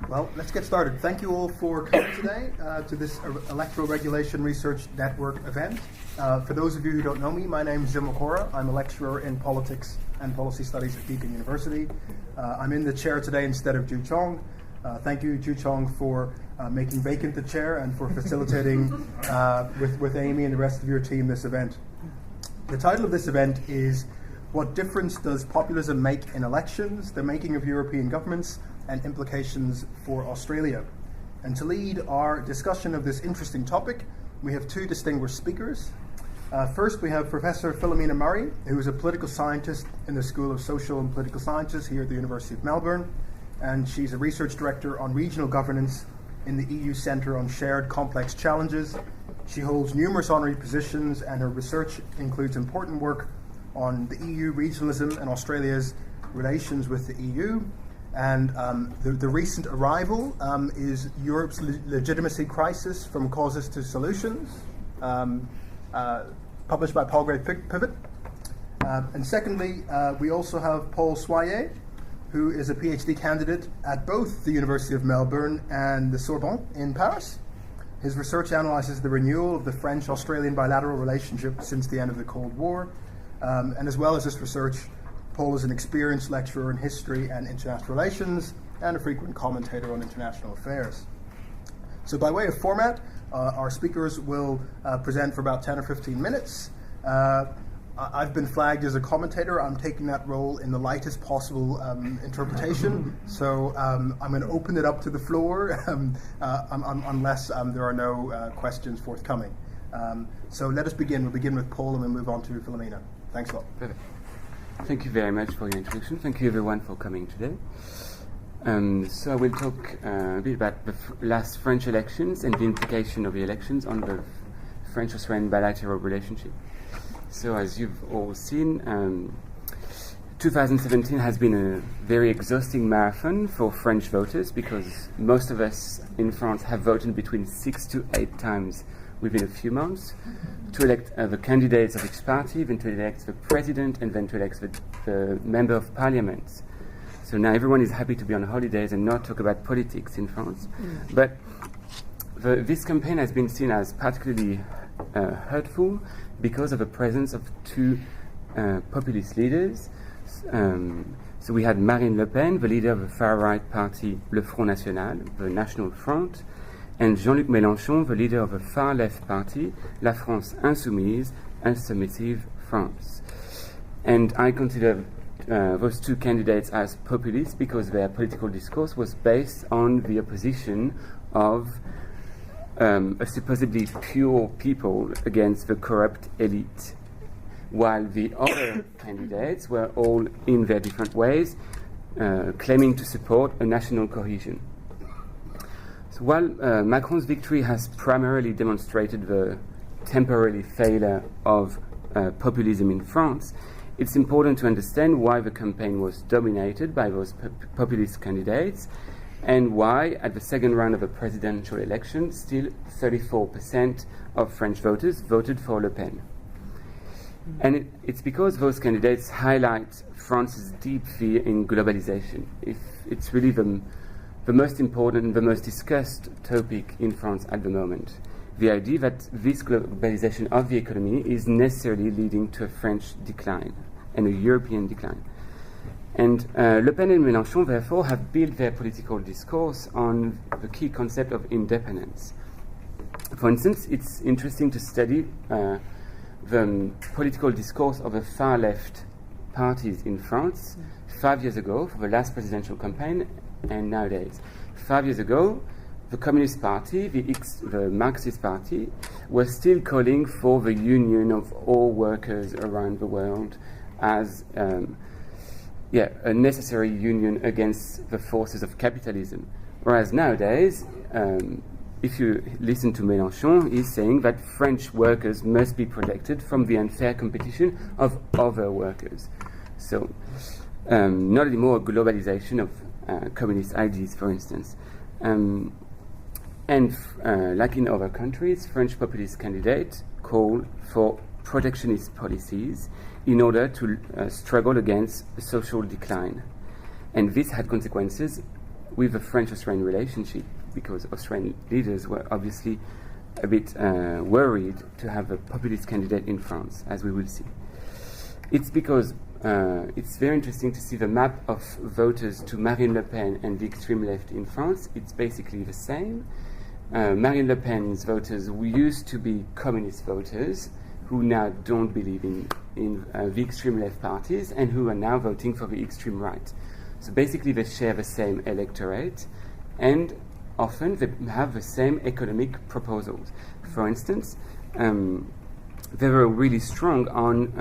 Well, let's get started. Thank you all for coming today to this Electoral Regulation Research Network event. For those of you who don't know me, my name is Joo-Cheong. I'm a lecturer in politics and policy studies at Deakin University. I'm in the chair today instead of Joo-Cheong. Thank you, Joo-Cheong, for making vacant the chair and for facilitating with Amy and the rest of your team this event. The title of this event is What Difference Does Populism Make in Elections? The Making of European Governments and Implications for Australia. And to lead our discussion of this interesting topic, we have two distinguished speakers. First, we have Professor Philomena Murray, who is a political scientist in the School of Social and Political Sciences here at the University of Melbourne, and she's a research director on regional governance in the EU Centre on Shared Complex Challenges. She holds numerous honorary positions, and her research includes important work on the EU regionalism and Australia's relations with the EU. And the recent arrival is Europe's legitimacy crisis from causes to solutions, published by Palgrave Pivot. And secondly, we also have Paul Soyer, who is a PhD candidate at both the University of Melbourne and the Sorbonne in Paris. His research analyzes the renewal of the French-Australian bilateral relationship since the end of the Cold War. And as well as this research, Paul is an experienced lecturer in history and international relations and a frequent commentator on international affairs. So by way of format, our speakers will present for about 10 or 15 minutes. I've been flagged as a commentator. I'm taking that role in the lightest possible interpretation. So I'm going to open it up to the floor unless there are no questions forthcoming. So let us begin. We'll begin with Paul and we'll move on to Philomena. Thanks a lot. Perfect. Thank you very much for your introduction. Thank you everyone for coming today. So I will talk a bit about the last French elections and the implication of the elections on the French-Australian bilateral relationship. So as you've all seen, 2017 has been a very exhausting marathon for French voters because most of us in France have voted between 6 to 8 times within a few months to elect the candidates of each party, then to elect the president, and then to elect the member of parliament. So now everyone is happy to be on holidays and not talk about politics in France. But this campaign has been seen as particularly hurtful because of the presence of two populist leaders. So we had Marine Le Pen, the leader of the far-right party Le Front National, the National Front, and Jean-Luc Mélenchon, the leader of the far-left party, La France Insoumise and Submissive France. And I consider those two candidates as populists because their political discourse was based on the opposition of a supposedly pure people against the corrupt elite, while the other candidates were all, in their different ways, claiming to support a national cohesion. So while Macron's victory has primarily demonstrated the temporary failure of populism in France, it's important to understand why the campaign was dominated by those populist candidates and why, at the second round of the presidential election, still 34% of French voters voted for Le Pen. And it's because those candidates highlight France's deep fear in globalization. It's really the most important and the most discussed topic in France at the moment. The idea that this globalization of the economy is necessarily leading to a French decline and a European decline. And Le Pen and Mélenchon, therefore, have built their political discourse on the key concept of independence. For instance, it's interesting to study the political discourse of the far-left parties in France 5 years ago for the last presidential campaign and nowadays. 5 years ago, the Communist Party, the Marxist Party, was still calling for the union of all workers around the world as a necessary union against the forces of capitalism. Whereas nowadays, if you listen to Mélenchon, he's saying that French workers must be protected from the unfair competition of other workers. So, not anymore a globalization of communist ideas, for instance. Like in other countries, French populist candidates call for protectionist policies in order to struggle against social decline. And this had consequences with the French-Australian relationship, because Australian leaders were obviously a bit worried to have a populist candidate in France, as we will see. It's because it's very interesting to see the map of voters to Marine Le Pen and the extreme left in France. It's basically the same. Marine Le Pen's voters who used to be communist voters, who now don't believe in the extreme left parties, and who are now voting for the extreme right. So basically they share the same electorate, and often they have the same economic proposals. For instance, they were really strong on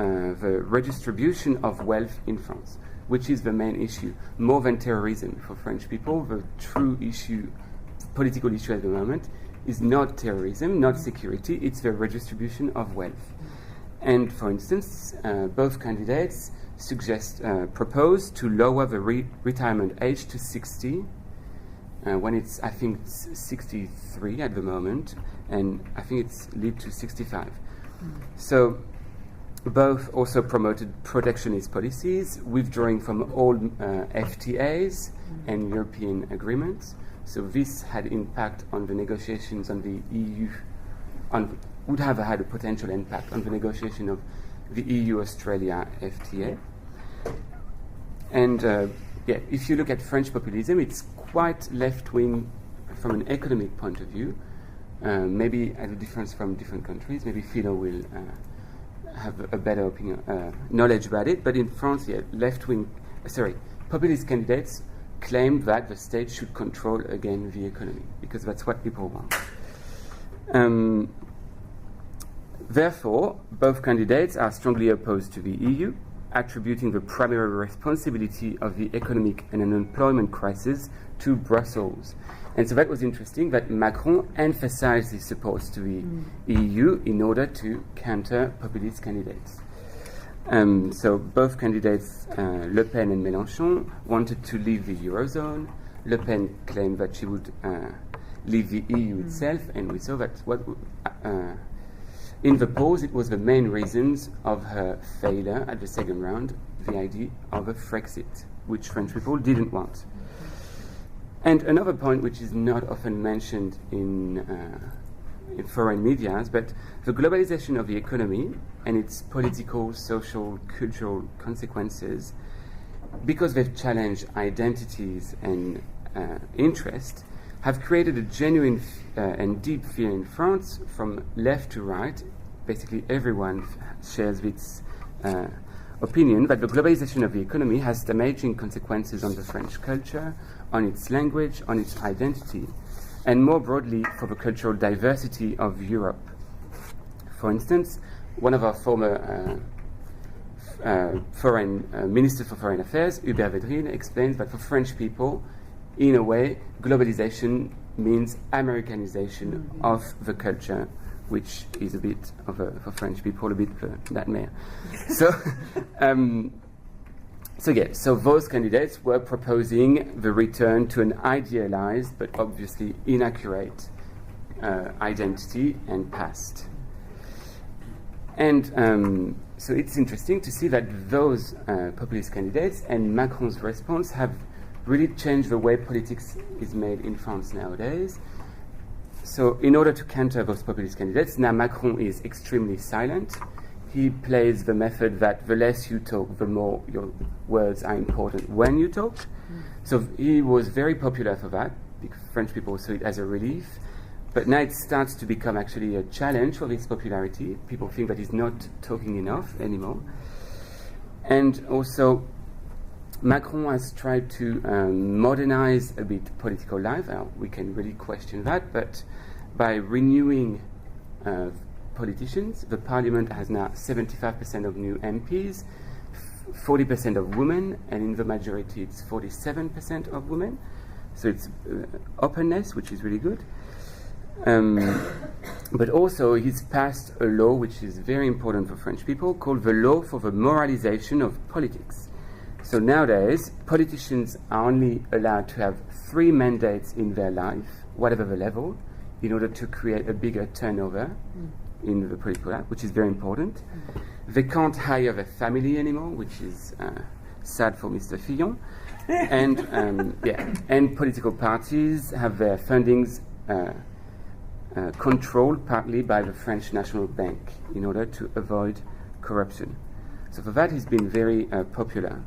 the redistribution of wealth in France, which is the main issue, more than terrorism for French people. The true issue, political issue at the moment, is not terrorism, not security, it's the redistribution of wealth. And for instance, both candidates propose to lower the retirement age to 60, when it's, I think, 63 at the moment, and I think it's lead to 65. So both also promoted protectionist policies, withdrawing from all FTAs and European agreements. So this had impact on the negotiations on the EU, would have had a potential impact on the negotiation of the EU-Australia FTA. And if you look at French populism, it's quite left-wing from an economic point of view. Maybe as a difference from different countries. Maybe Philo will have a better opinion, knowledge about it. But in France, populist candidates claim that the state should control again the economy, because that's what people want. Therefore, both candidates are strongly opposed to the EU, attributing the primary responsibility of the economic and unemployment crisis to Brussels. And so that was interesting that Macron emphasized his support to the EU in order to counter populist candidates. So both candidates, Le Pen and Mélenchon, wanted to leave the Eurozone. Le Pen claimed that she would leave the EU itself, and we saw that in the polls it was the main reasons of her failure at the second round, the idea of a Frexit, which French people didn't want. And another point which is not often mentioned in foreign media, but the globalization of the economy and its political, social, cultural consequences, because they've challenged identities and interest, have created a genuine and deep fear in France from left to right. Basically everyone shares this opinion that the globalization of the economy has damaging consequences on the French culture, on its language, on its identity, and more broadly for the cultural diversity of Europe. For instance, one of our former Minister for Foreign Affairs, Hubert Védrine, explains that for French people, in a way, globalization means Americanization of the culture, which is a bit of for French people, a bit that mare. So those candidates were proposing the return to an idealized but obviously inaccurate identity and past. And so it's interesting to see that those populist candidates and Macron's response have really changed the way politics is made in France nowadays. So in order to counter those populist candidates, now Macron is extremely silent. He plays the method that the less you talk, the more your words are important when you talk. So he was very popular for that. French people saw it as a relief. But now it starts to become actually a challenge for his popularity. People think that he's not talking enough anymore. And also, Macron has tried to modernize a bit political life. We can really question that, but by renewing politicians, the parliament has now 75% of new MPs, 40% of women, and in the majority it's 47% of women. So it's openness, which is really good. But also he's passed a law which is very important for French people, called the Law for the Moralization of Politics. So nowadays, politicians are only allowed to have 3 mandates in their life, whatever the level, in order to create a bigger turnover in the political life, which is very important. They can't hire their family anymore, which is sad for Mr. Fillon. and political parties have their fundings controlled partly by the French National Bank in order to avoid corruption. So for that, he's been very popular,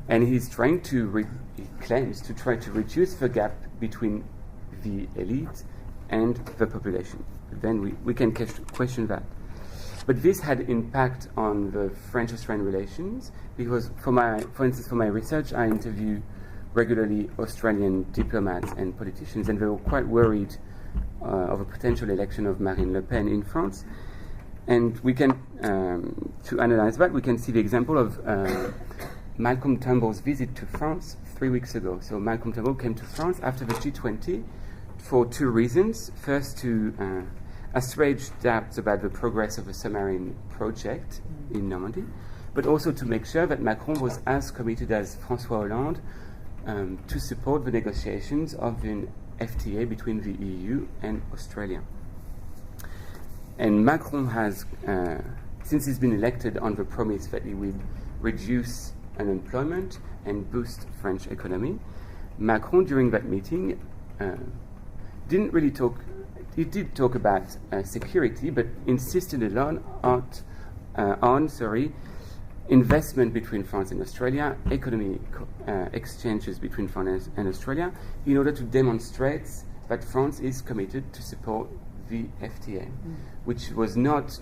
and he's trying to he claims to try to reduce the gap between the elite and the population. Then we can question that. But this had impact on the French-Australian relations because, for instance, for my research, I interview regularly Australian diplomats and politicians, and they were quite worried of a potential election of Marine Le Pen in France. And we can, to analyze that, we can see the example of Malcolm Turnbull's visit to France 3 weeks ago. So Malcolm Turnbull came to France after the G20 for two reasons. First, to assuage doubts about the progress of the submarine project in Normandy, but also to make sure that Macron was as committed as François Hollande to support the negotiations of an FTA between the EU and Australia. And Macron has, since he's been elected on the promise that he would reduce unemployment and boost French economy, Macron during that meeting didn't really talk. He did talk about security, but insisted a lot on investment between France and Australia, economic exchanges between France and Australia, in order to demonstrate that France is committed to support the FTA, which was not,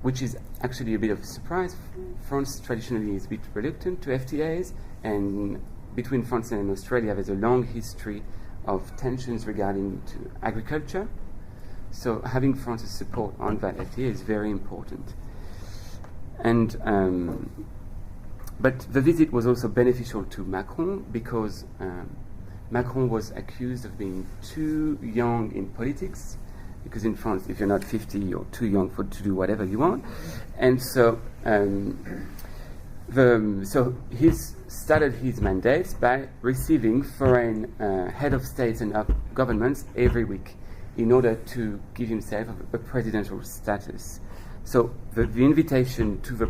which is actually a bit of a surprise. France traditionally is a bit reluctant to FTAs, and between France and Australia, there's a long history of tensions regarding to agriculture. So having France's support on that FTA is very important. And but the visit was also beneficial to Macron because Macron was accused of being too young in politics, because in France, if you're not 50, you're too young to do whatever you want. And so so he's started his mandate by receiving foreign head of states and governments every week in order to give himself a presidential status. So the invitation to the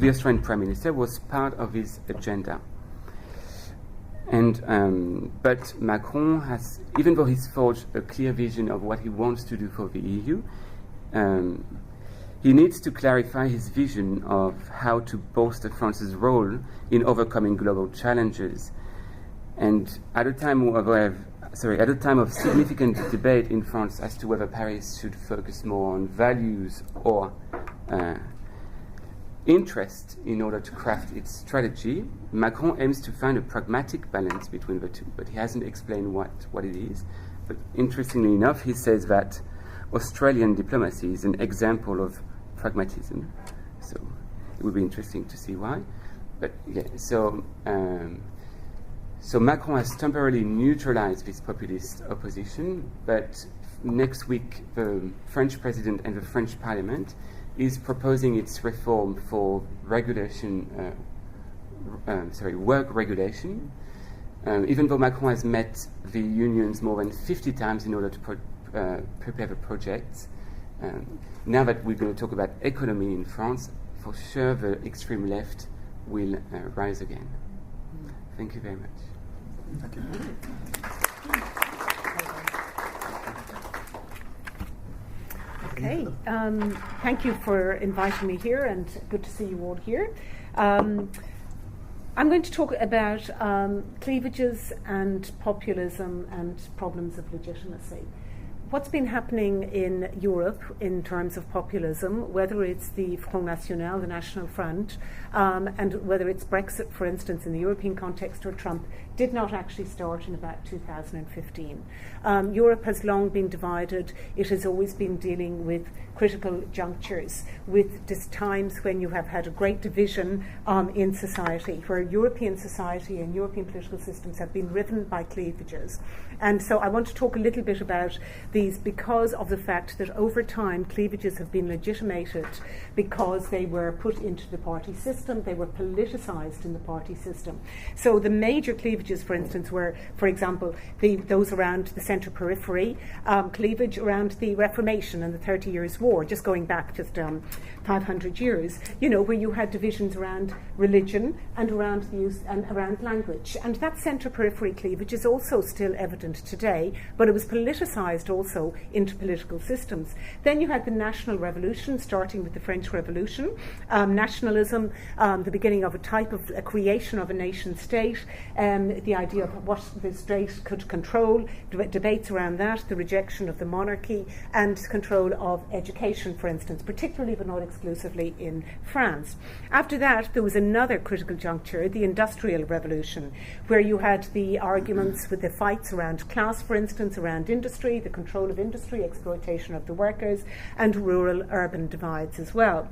Australian Prime Minister was part of his agenda. And but Macron has, even though he's forged a clear vision of what he wants to do for the EU, he needs to clarify his vision of how to bolster France's role in overcoming global challenges. And at a time of significant debate in France as to whether Paris should focus more on values or interest in order to craft its strategy, Macron aims to find a pragmatic balance between the two, but he hasn't explained what it is. But interestingly enough, he says that Australian diplomacy is an example of pragmatism. So it would be interesting to see why. But yeah, so Macron has temporarily neutralized this populist opposition, but next week the French president and the French parliament is proposing its reform for regulation, work regulation. Even though Macron has met the unions more than 50 times in order to prepare the projects, now that we're going to talk about economy in France, for sure the extreme left will rise again. Thank you very much. Thank you. Okay, thank you for inviting me here, and good to see you all here. I'm going to talk about cleavages and populism and problems of legitimacy. What's been happening in Europe in terms of populism, whether it's the Front National, the National Front, and whether it's Brexit, for instance, in the European context, or Trump, did not actually start in about 2015. Europe has long been divided. It has always been dealing with critical junctures, with times when you have had a great division in society, where European society and European political systems have been riven by cleavages. And so I want to talk a little bit about the these because of the fact that over time cleavages have been legitimated because they were put into the party system, they were politicised in the party system. So the major cleavages, for instance, were, for example, those around the centre periphery, cleavage around the Reformation and the 30 Years' War, just going back just 500 years, where you had divisions around religion and around the use and around language. And that centre periphery cleavage is also still evident today, but it was politicised also into political systems. Then you had the National Revolution, starting with the French Revolution, nationalism, the beginning of a creation of a nation state, the idea of what the state could control, debates around that, the rejection of the monarchy, and control of education, for instance, particularly but not exclusively in France. After that, there was another critical juncture, the Industrial Revolution, where you had the arguments with the fights around class, for instance, around industry, the control of industry, exploitation of the workers, and rural-urban divides as well.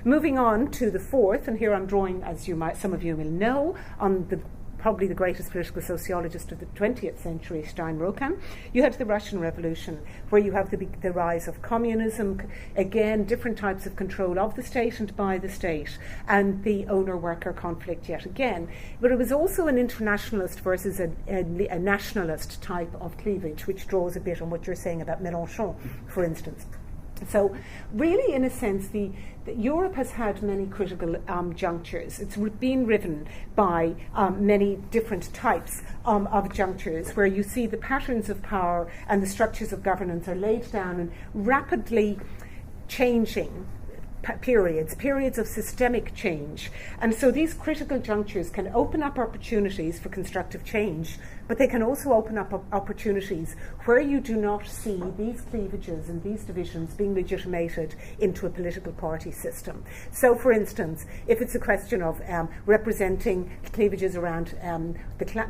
Moving on to the fourth, and here I'm drawing, as some of you will know, on probably the greatest political sociologist of the 20th century, Steinrocken. You had the Russian Revolution, where you have the rise of communism, again, different types of control of the state and by the state, and the owner-worker conflict yet again. But it was also an internationalist versus a nationalist type of cleavage, which draws a bit on what you're saying about Mélenchon, for instance. So really, in a sense, Europe has had many critical junctures. It's been riven by many different types of junctures, where you see the patterns of power and the structures of governance are laid down in rapidly changing periods of systemic change. And so these critical junctures can open up opportunities for constructive change, but they can also open up opportunities where you do not see these cleavages and these divisions being legitimated into a political party system. So, for instance, if it's a question of representing cleavages around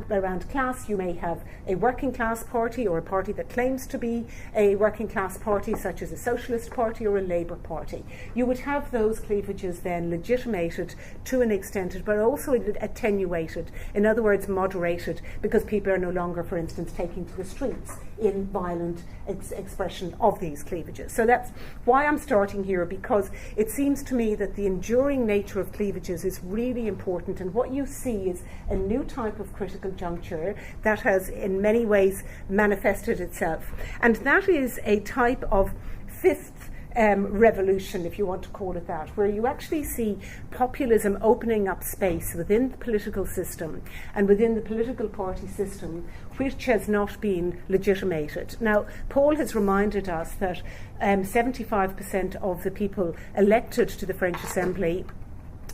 around class, you may have a working class party or a party that claims to be a working class party, such as a socialist party or a Labour party. You would have those cleavages then legitimated to an extent, but also attenuated, in other words, moderated, because people are no longer, for instance, taking to the streets in violent expression of these cleavages. So that's why I'm starting here, because it seems to me that the enduring nature of cleavages is really important, and what you see is a new type of critical juncture that has in many ways manifested itself. And that is a type of fifth revolution, if you want to call it that, where you actually see populism opening up space within the political system and within the political party system, which has not been legitimated. Now, Paul has reminded us that 75% of the people elected to the French Assembly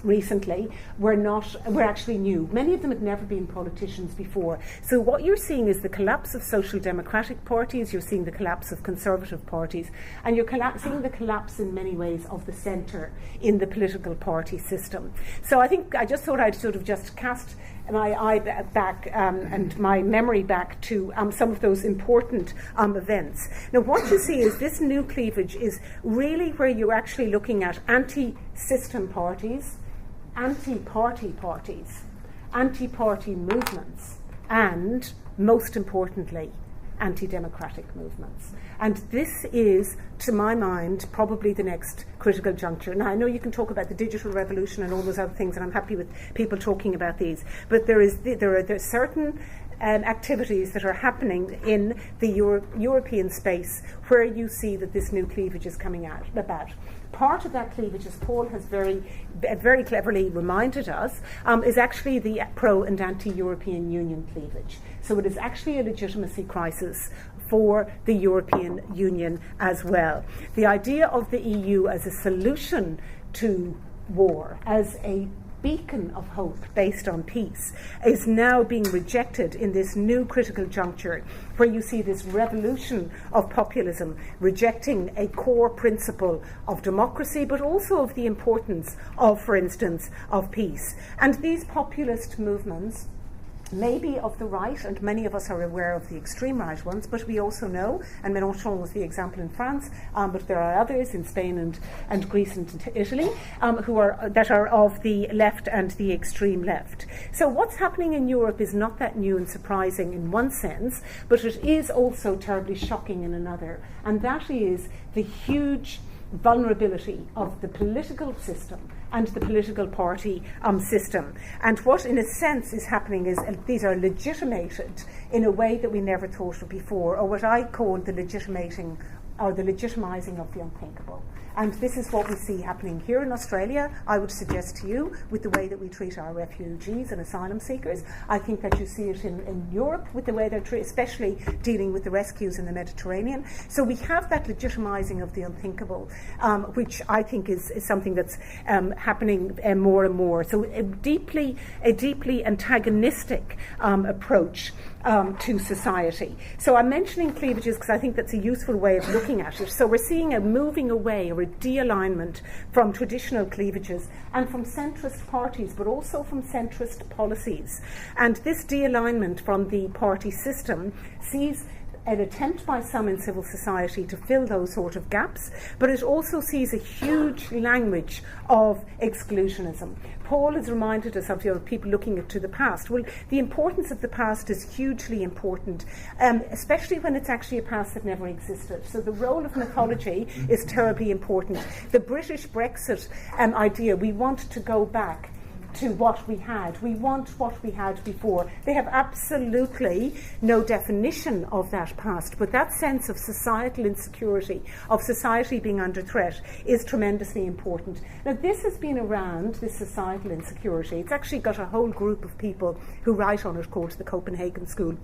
recently were actually new. Many of them had never been politicians before. So what you're seeing is the collapse of social democratic parties, you're seeing the collapse of conservative parties, and you're seeing the collapse in many ways of the centre in the political party system. So I think I just thought I'd sort of just cast my eye back and my memory back to some of those important events. Now what you see is this new cleavage is really where you're actually looking at anti-system parties, anti-party parties, anti-party movements, and, most importantly, anti-democratic movements. And this is, to my mind, probably the next critical juncture. Now, I know you can talk about the digital revolution and all those other things, and I'm happy with people talking about these, but there are certain activities that are happening in the European space where you see that this new cleavage is coming out about. Part of that cleavage, as Paul has very cleverly reminded us, is actually the pro- and anti-European Union cleavage. So it is actually a legitimacy crisis for the European Union as well. The idea of the EU as a solution to war, as a beacon of hope based on peace, is now being rejected in this new critical juncture where you see this revolution of populism rejecting a core principle of democracy, but also of the importance of, for instance, of peace. And these populist movements maybe of the right, and many of us are aware of the extreme right ones, but we also know, and Mélenchon was the example in France, but there are others in Spain and Greece and Italy that are of the left and the extreme left. So what's happening in Europe is not that new and surprising in one sense, but it is also terribly shocking in another, and that is the huge vulnerability of the political system and the political party system. And what, in a sense, is happening is these are legitimated in a way that we never thought of before, or what I call the legitimating or the legitimizing of the unthinkable. And this is what we see happening here in Australia, I would suggest to you, with the way that we treat our refugees and asylum seekers. I think that you see it in Europe with the way they're especially dealing with the rescues in the Mediterranean. So we have that legitimizing of the unthinkable, which I think is something that's happening more and more. So a deeply antagonistic approach to society. So I'm mentioning cleavages because I think that's a useful way of looking at it. So we're seeing a moving away or a de-alignment from traditional cleavages and from centrist parties, but also from centrist policies. And this de-alignment from the party system sees an attempt by some in civil society to fill those sort of gaps, but it also sees a huge language of exclusionism. Paul has reminded us of people looking to the past. Well, the importance of the past is hugely important, especially when it's actually a past that never existed. So the role of mythology is terribly important. The British Brexit idea, we want to go back to what we had. We want what we had before. They have absolutely no definition of that past, but that sense of societal insecurity, of society being under threat, is tremendously important. Now, this has been around, this societal insecurity. It's actually got a whole group of people who write on it called the Copenhagen School.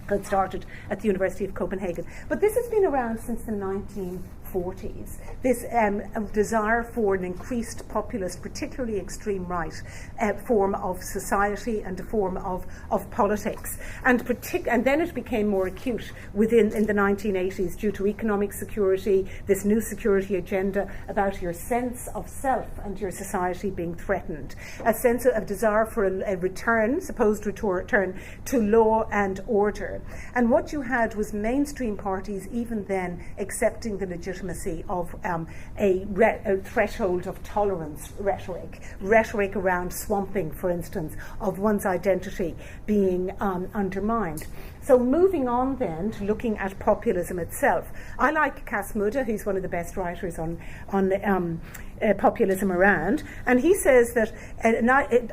It started at the University of Copenhagen. But this has been around since the 1940s, this desire for an increased populist, particularly extreme right, form of society and a form of politics. And then it became more acute in the 1980s due to economic security, this new security agenda about your sense of self and your society being threatened, a sense of desire for a return, supposed return to law and order. And what you had was mainstream parties even then accepting the legitimacy of a threshold of tolerance rhetoric around swamping, for instance, of one's identity being undermined. So moving on then to looking at populism itself. I like Cas Mudde, who's one of the best writers on populism around, and he says that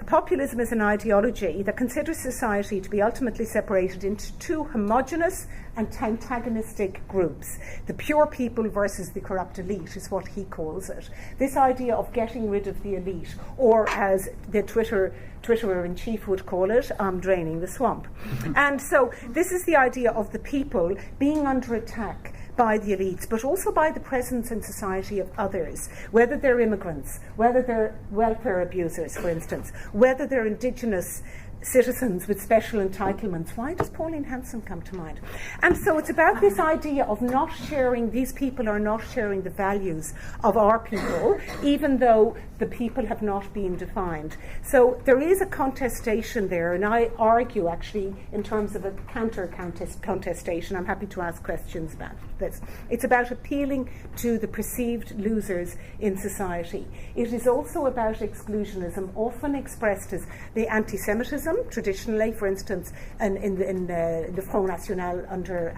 populism is an ideology that considers society to be ultimately separated into two homogeneous and antagonistic groups. The pure people versus the corrupt elite is what he calls it. This idea of getting rid of the elite, or as the Twitterer-in-chief would call it, draining the swamp. And so this is the idea of the people being under attack by the elites, but also by the presence in society of others, whether they're immigrants, whether they're welfare abusers, for instance, whether they're indigenous citizens with special entitlements. Why does Pauline Hanson come to mind? And so it's about this idea of not sharing, these people are not sharing the values of our people, even though the people have not been defined. So there is a contestation there, and I argue actually in terms of a contestation. I'm happy to ask questions about this. It's about appealing to the perceived losers in society. It is also about exclusionism, often expressed as the anti-Semitism, traditionally, for instance, in the Front National under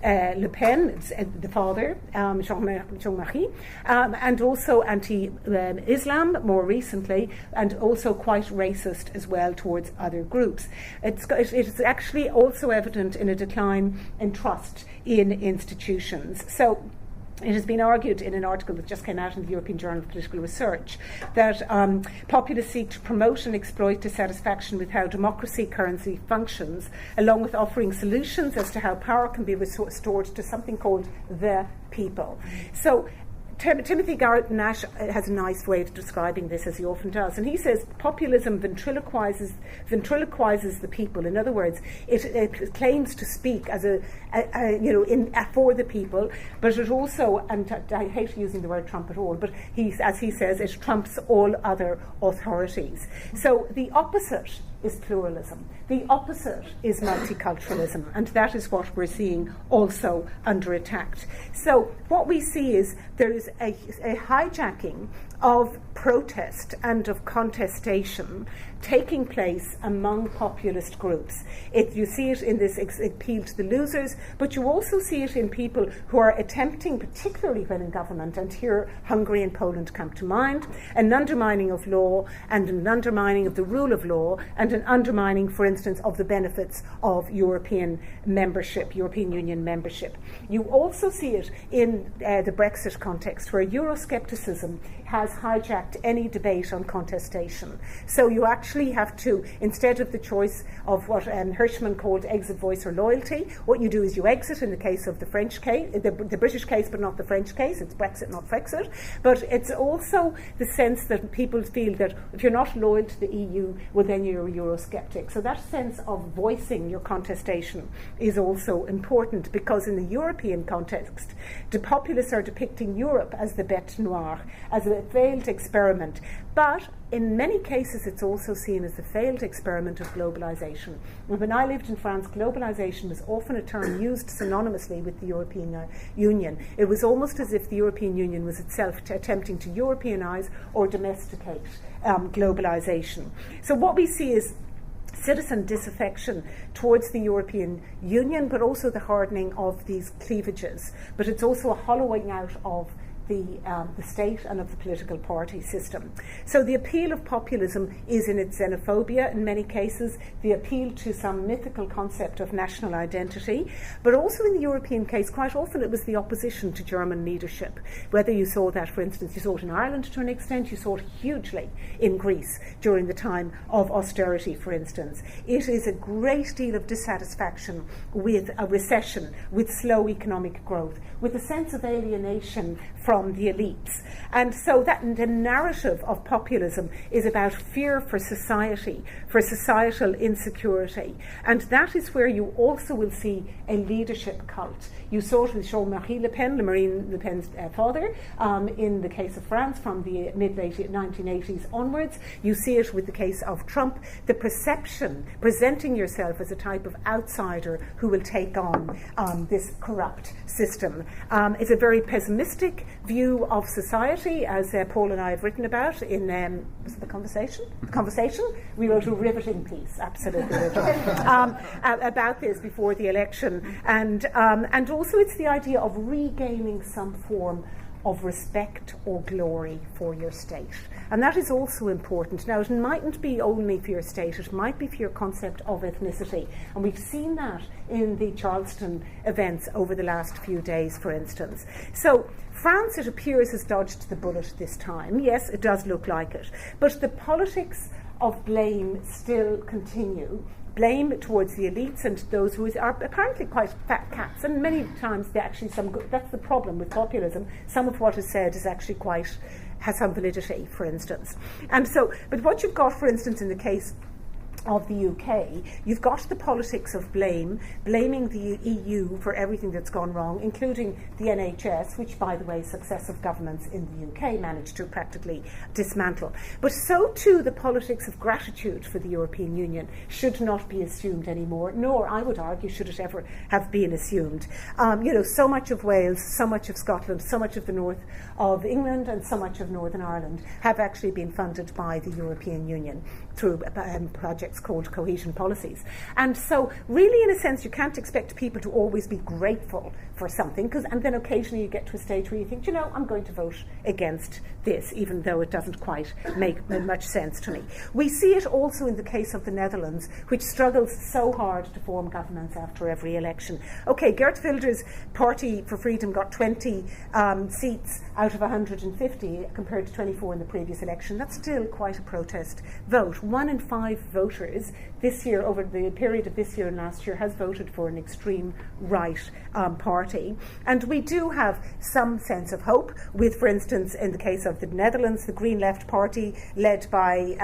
Le Pen, it's, the father, Jean-Marie, and also anti-Islam more recently, and also quite racist as well towards other groups. It's actually also evident in a decline in trust in institutions. So it has been argued in an article that just came out in the European Journal of Political Research that populists seek to promote and exploit dissatisfaction with how democracy currently functions, along with offering solutions as to how power can be restored to something called the people. So Timothy Garrett Nash has a nice way of describing this, as he often does, and he says populism ventriloquizes the people. In other words, it claims to speak as for the people, but it also, and I hate using the word Trump at all, but as he says, it trumps all other authorities. So the opposite is pluralism. The opposite is multiculturalism, and that is what we're seeing also under attack. So what we see is there is a hijacking of protest and of contestation taking place among populist groups. You see it in this appeal to the losers, but you also see it in people who are attempting, particularly when in government, and here Hungary and Poland come to mind, an undermining of law and an undermining of the rule of law and an undermining, for instance, of the benefits of European membership, European Union membership. You also see it in the Brexit context, where Euroscepticism has hijacked any debate on contestation. So you actually have to, instead of the choice of what Hirschman called exit, voice or loyalty, what you do is you exit in the case of the French case, the British case but not the French case. It's Brexit, not Frexit. But it's also the sense that people feel that if you're not loyal to the EU, well then you're a Eurosceptic. So that sense of voicing your contestation is also important, because in the European context, the populists are depicting Europe as the bête noire, as a failed experiment. But in many cases, it's also seen as the failed experiment of globalization. And when I lived in France, globalization was often a term used synonymously with the European Union. It was almost as if the European Union was itself attempting to Europeanize or domesticate globalization. So what we see is citizen disaffection towards the European Union, but also the hardening of these cleavages. But it's also a hollowing out of the state and of the political party system. So the appeal of populism is in its xenophobia in many cases, the appeal to some mythical concept of national identity, but also in the European case, quite often it was the opposition to German leadership. Whether you saw that, for instance, you saw it in Ireland to an extent, you saw it hugely in Greece during the time of austerity, for instance. It is a great deal of dissatisfaction with a recession, with slow economic growth, with a sense of alienation from the elites. And so that the narrative of populism is about fear for society, for societal insecurity. And that is where you also will see a leadership cult. You saw it with Jean-Marie Le Pen, Marine Le Pen's father, in the case of France from the mid-late 1980s onwards. You see it with the case of Trump, the perception, presenting yourself as a type of outsider who will take on this corrupt system. It's a very pessimistic view of society, as Paul and I have written about in was it the Conversation? We wrote a riveting piece, absolutely, about this before the election, and also it's the idea of regaining some form of respect or glory for your state. And that is also important. Now, it mightn't be only for your state, it might be for your concept of ethnicity. And we've seen that in the Charleston events over the last few days, for instance. So France, it appears, has dodged the bullet this time. Yes, it does look like it. But the politics of blame still continue. Blame towards the elites and those who are apparently quite fat cats, and many times they actually that's the problem with populism. Some of what is said is actually has some validity, for instance. And so, but what you've got, for instance, in the case of the UK, you've got the politics of blaming the EU for everything that's gone wrong, including the NHS, which, by the way, successive governments in the UK managed to practically dismantle. But so too the politics of gratitude for the European Union should not be assumed anymore, nor, I would argue, should it ever have been assumed. So much of Wales, so much of Scotland, so much of the north of England, and so much of Northern Ireland have actually been funded by the European Union through projects called cohesion policies. And so really, in a sense, you can't expect people to always be grateful for something, and then occasionally you get to a stage where you think, I'm going to vote against this, even though it doesn't quite make much sense to me. We see it also in the case of the Netherlands, which struggles so hard to form governments after every election. Okay, Geert Wilders' Party for Freedom got 20 seats out of 150 compared to 24 in the previous election. That's still quite a protest vote. 1 in 5 voters this year, over the period of this year and last year, has voted for an extreme right party. And we do have some sense of hope with, for instance, in the case of the Netherlands, the Green Left Party, led by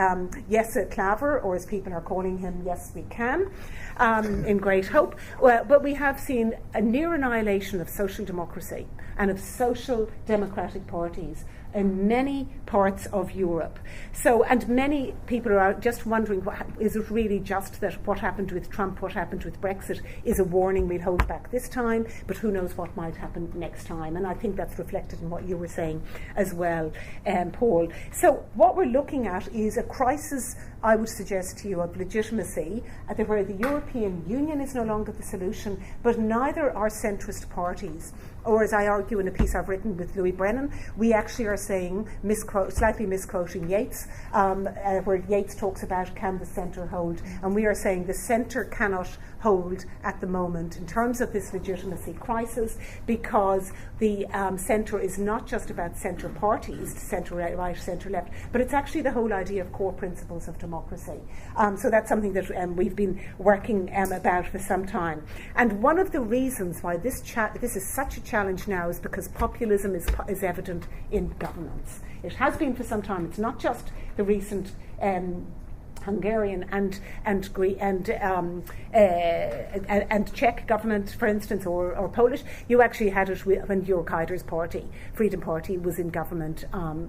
Jesse Klaver, or as people are calling him, Yes We Can, in great hope. But we have seen a near annihilation of social democracy and of social democratic parties in many parts of Europe. So, and many people are just wondering, is it really just that what happened with Trump, what happened with Brexit is a warning we'll hold back this time, but who knows what might happen next time. And I think that's reflected in what you were saying as well, Paul. So what we're looking at is a crisis, I would suggest to you, of legitimacy, where the European Union is no longer the solution, but neither are centrist parties. Or, as I argue in a piece I've written with Louis Brennan, we actually are saying, slightly misquoting Yeats, where Yeats talks about can the centre hold, and we are saying the centre cannot hold at the moment in terms of this legitimacy crisis, because the centre is not just about centre parties, centre right, centre left, but it's actually the whole idea of core principles of democracy. So that's something that we've been working about for some time. And one of the reasons why this is such a challenge now is because populism is evident in governments. It has been for some time. It's not just the recent Hungarian and Czech government, for instance, or Polish. You actually had it when Jörg Haider's party, Freedom Party, was in government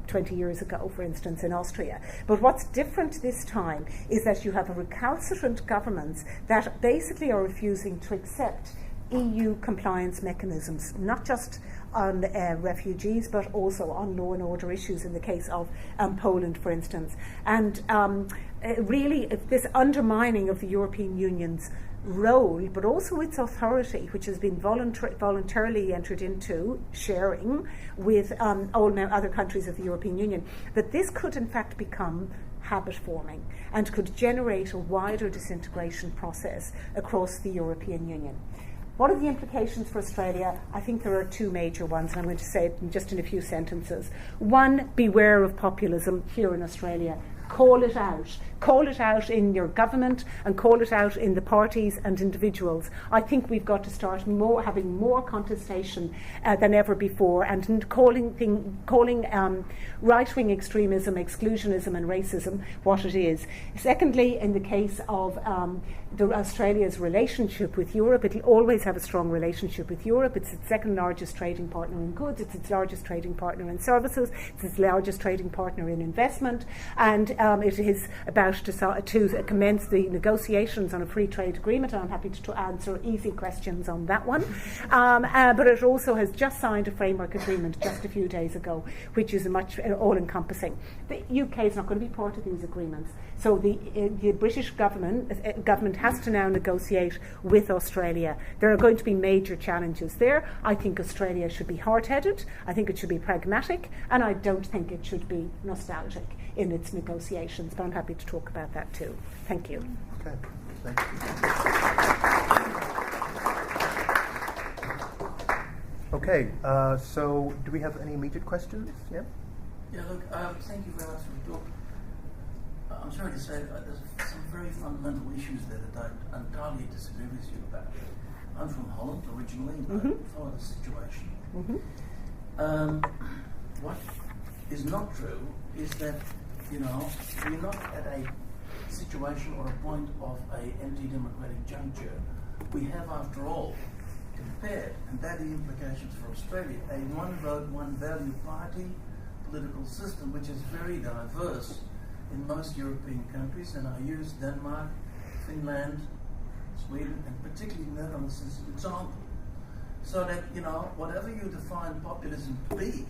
20 years ago, for instance, in Austria. But what's different this time is that you have a recalcitrant governments that basically are refusing to accept EU compliance mechanisms, not just on refugees, but also on law and order issues in the case of Poland, for instance. And really, this undermining of the European Union's role, but also its authority, which has been voluntarily entered into, sharing with all other countries of the European Union, that this could in fact become habit forming and could generate a wider disintegration process across the European Union. What are the implications for Australia? I think there are two major ones, and I'm going to say it just in a few sentences. One, beware of populism here in Australia. Call it out. Call it out in your government and call it out in the parties and individuals. I think we've got to start having more contestation than ever before, and calling right-wing extremism, exclusionism and racism what it is. Secondly, in the case of Australia's relationship with Europe, it'll always have a strong relationship with Europe. It's its second largest trading partner in goods, it's its largest trading partner in services, it's its largest trading partner in investment, and it is about to commence the negotiations on a free trade agreement, and I'm happy to answer easy questions on that one. But it also has just signed a framework agreement just a few days ago, which is much all-encompassing. The UK is not going to be part of these agreements. So the British government has to now negotiate with Australia. There are going to be major challenges there. I think Australia should be hard-headed. I think it should be pragmatic, and I don't think it should be nostalgic in its negotiations. But I'm happy to talk about that too. Thank you. Okay. Thank you. Okay. So, do we have any immediate questions? Yeah. Yeah. Look. Thank you very much for the talk. I'm sorry to say that there's some very fundamental issues there that I entirely disagree with you about. I'm from Holland originally, and I follow the situation. What is not true is that, we're not at a situation or a point of an anti-democratic juncture. We have, after all, compared, and that is the implications for Australia, a one vote, one value party political system which is very diverse in most European countries, and I use Denmark, Finland, Sweden, and particularly Netherlands as an example. So that, whatever you define populism to be,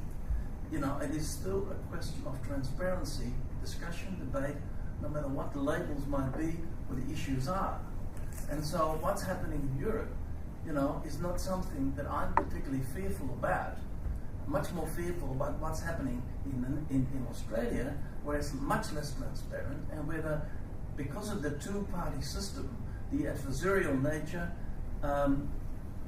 it is still a question of transparency, discussion, debate, no matter what the labels might be or the issues are. And so what's happening in Europe, is not something that I'm particularly fearful about. Much more fearful about what's happening in Australia, where it's much less transparent, and where because of the two-party system, the adversarial nature,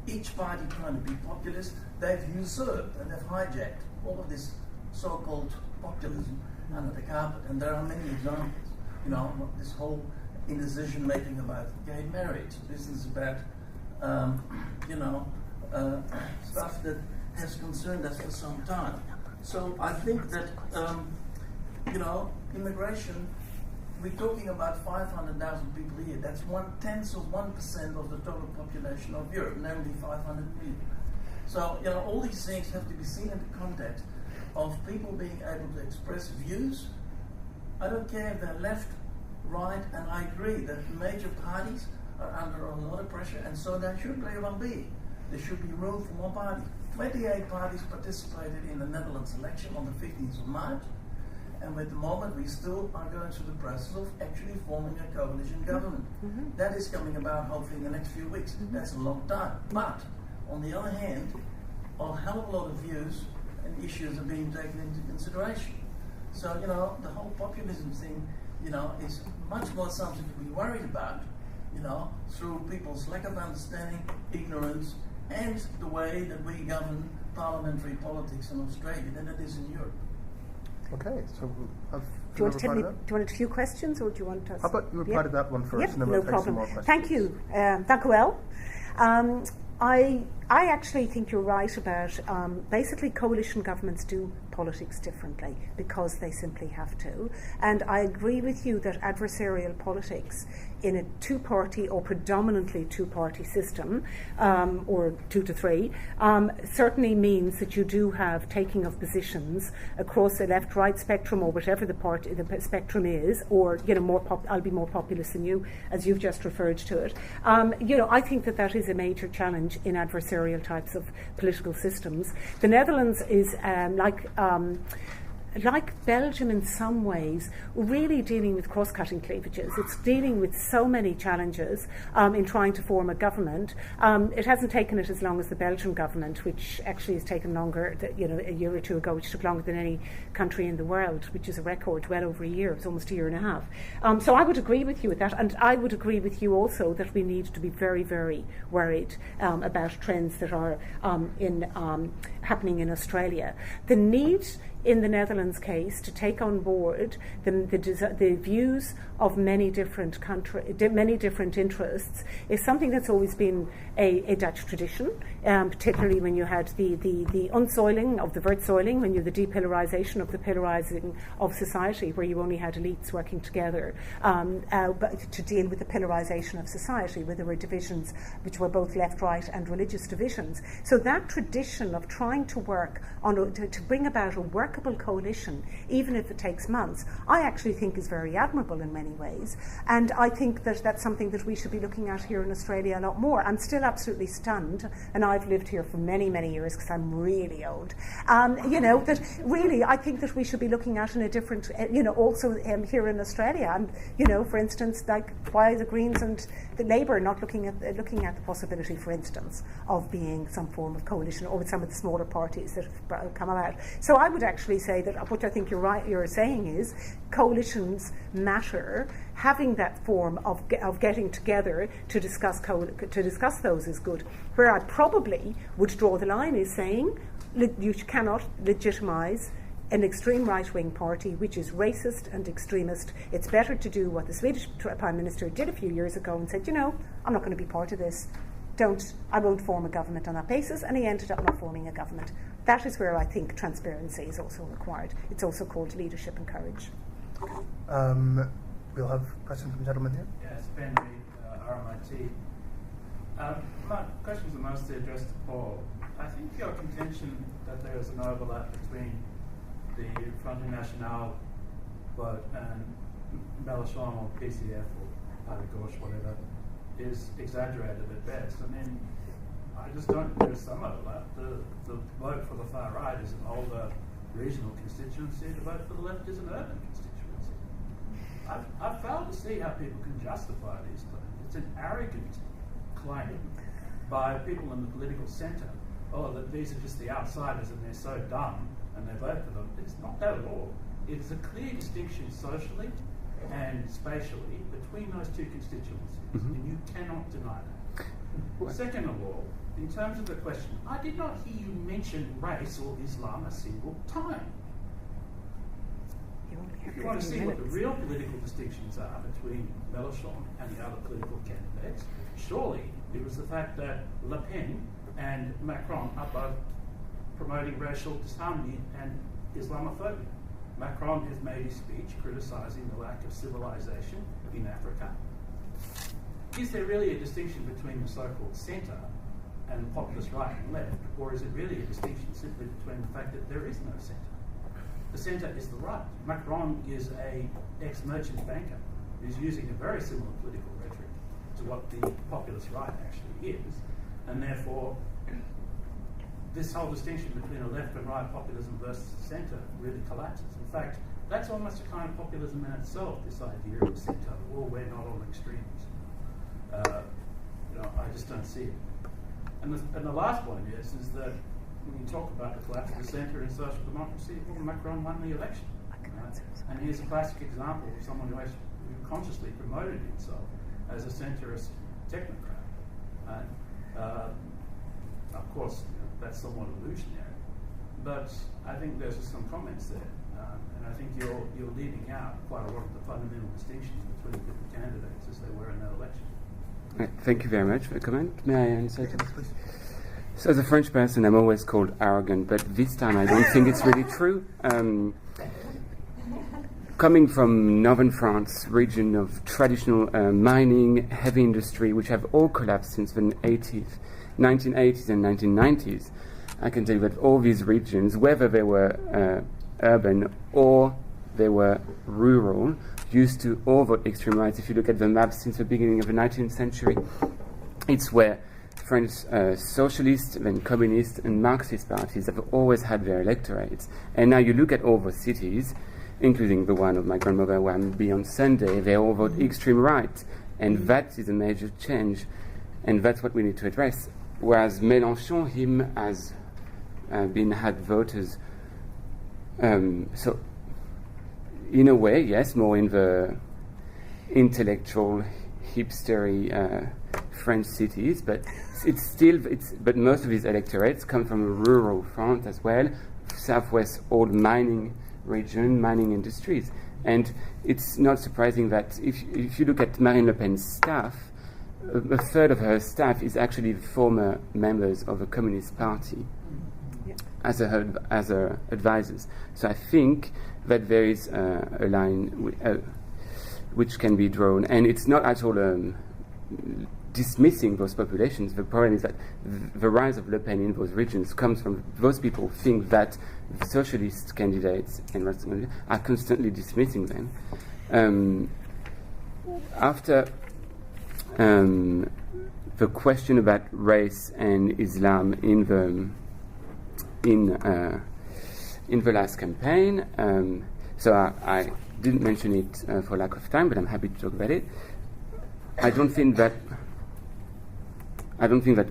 each party trying to be populist, they've usurped and they've hijacked all of this so-called populism under the carpet. And there are many examples. This whole indecision making about gay marriage, this is about stuff that has concerned us for some time. So I think that, immigration, we're talking about 500,000 people a year. That's 0.1% of the total population of Europe, namely 500 million. So, all these things have to be seen in the context of people being able to express views. I don't care if they're left, right, and I agree that major parties are under a lot of pressure, and so they should play well be. There should be room for more parties. 28 parties participated in the Netherlands election on the 15th of March, and at the moment we still are going through the process of actually forming a coalition government. That is coming about hopefully in the next few weeks. That's a long time. But on the other hand, a hell of a lot of views and issues are being taken into consideration. So, you know, the whole populism thing, you know, is much more something to be worried about, you know, through people's lack of understanding, ignorance, and the way that we govern parliamentary politics in Australia than it is in Europe. Okay, so do you want to tell me? Do you want a few questions, or do you want us? how about you reply to that one first, Yep, and then no we'll take some problem. more questions. Thank you. Dank u wel. I actually think you're right about basically coalition governments do politics differently because they simply have to. And I agree with you that adversarial politics in a two-party or predominantly two-party system, or 2 to 3, certainly means that you do have taking of positions across the left-right spectrum or whatever the spectrum is, or, you know, I'll be more populist than you, as you've just referred to it. You know, I think that is a major challenge in adversarial types of political systems. The Netherlands is like Belgium in some ways, really dealing with cross-cutting cleavages. It's dealing with so many challenges in trying to form a government. It hasn't taken it as long as the Belgian government, which actually has taken longer, a year or two ago, which took longer than any country in the world, which is a record, well over a year. It was almost a year and a half. So I would agree with you with that, and I would agree with you also that we need to be very, very worried about trends that are happening in Australia. The need in the Netherlands case to take on board the views of many different many different interests is something that's always been a Dutch tradition, particularly when you had the unsoiling of the vertsoiling, when you had the depillarization of the pillarizing of society, where you only had elites working together but to deal with the pillarization of society, where there were divisions which were both left, right, and religious divisions. So that tradition of trying to work on to bring about a workable coalition, even if it takes months, I actually think is very admirable in many ways. And I think that that's something that we should be looking at here in Australia a lot more. I'm still absolutely stunned, and I've lived here for many, many years because I'm really old. That really I think that we should be looking at in a different, also here in Australia. And, for instance, like why are the Greens and the Labour not looking at the possibility, for instance, of being some form of coalition, or with some of the smaller parties that have come about. So I would actually say that what I think you're saying is coalitions matter. Having that form of getting together to discuss those is good. Where I probably would draw the line is saying you cannot legitimise an extreme right-wing party which is racist and extremist. It's better to do what the Swedish Prime Minister did a few years ago and said, I'm not going to be part of this. I won't form a government on that basis, and he ended up not forming a government. That is where I think transparency is also required. It's also called leadership and courage. We'll have a question from the gentleman here. Yes, Ben Reid, RMIT. My questions are mostly addressed to Paul. I think your contention that there is an overlap between the Front National vote and Mélenchon or PCF or Parti Gauche, whatever, is exaggerated at best. I mean, I just don't think there's some overlap. The vote for the far right is an older regional constituency. The vote for the left is an urban constituency. I've failed to see how people can justify these claims. It's an arrogant claim by people in the political centre. That these are just the outsiders and they're so dumb and they vote for them. It's not that at all. It is a clear distinction socially and spatially between those two constituencies, and you cannot deny that. Second of all, in terms of the question, I did not hear you mention race or Islam a single time. If you want to see what the real political distinctions are between Mélenchon and the other political candidates, surely it was the fact that Le Pen and Macron are both promoting racial disharmony and Islamophobia. Macron has made his speech criticising the lack of civilization in Africa. Is there really a distinction between the so-called centre and the populist right and left, or is it really a distinction simply between the fact that there is no centre? the centre is the right. Macron is a ex-merchant banker who's using a very similar political rhetoric to what the populist right actually is, and therefore this whole distinction between a left and right populism versus the centre really collapses. In fact, that's almost a kind of populism in itself, this idea of centre, or we're not all extremes. I just don't see it. And the last point is that when you talk about the collapse of the centre in social democracy, well, Macron won the election. And here's a classic example of someone who consciously promoted himself as a centrist technocrat. Of course, that's somewhat illusionary, but I think there's just some comments there, and I think you're leaving out quite a lot of the fundamental distinctions between different candidates as they were in that election. Right, thank you very much for the comment. May I answer to this, please? So as a French person, I'm always called arrogant, but this time I don't think it's really true. Coming from northern France, region of traditional mining, heavy industry, which have all collapsed since the 1980s and 1990s, I can tell you that all these regions, whether they were urban or they were rural, used to all vote extreme right. If you look at the maps since the beginning of the 19th century, it's where French socialist, then communist and Marxist parties have always had their electorates. And now you look at all the cities, including the one of my grandmother where I'm be on Sunday, they all vote extreme right. And that is a major change. And that's what we need to address. Whereas Mélenchon, him, has had voters. So, in a way, yes, more in the intellectual, hipstery French cities, but but most of these electorates come from rural France as well, southwest old mining region, mining industries. And it's not surprising that if you look at Marine Le Pen's staff, a third of her staff is actually former members of the Communist Party as her advisors. So I think that there is a line which can be drawn, and it's not at all dismissing those populations. The problem is that the rise of Le Pen in those regions comes from those people who think that the socialist candidates and are constantly dismissing them. After the question about race and Islam in the last campaign, so I didn't mention it for lack of time, but I'm happy to talk about it. I don't think that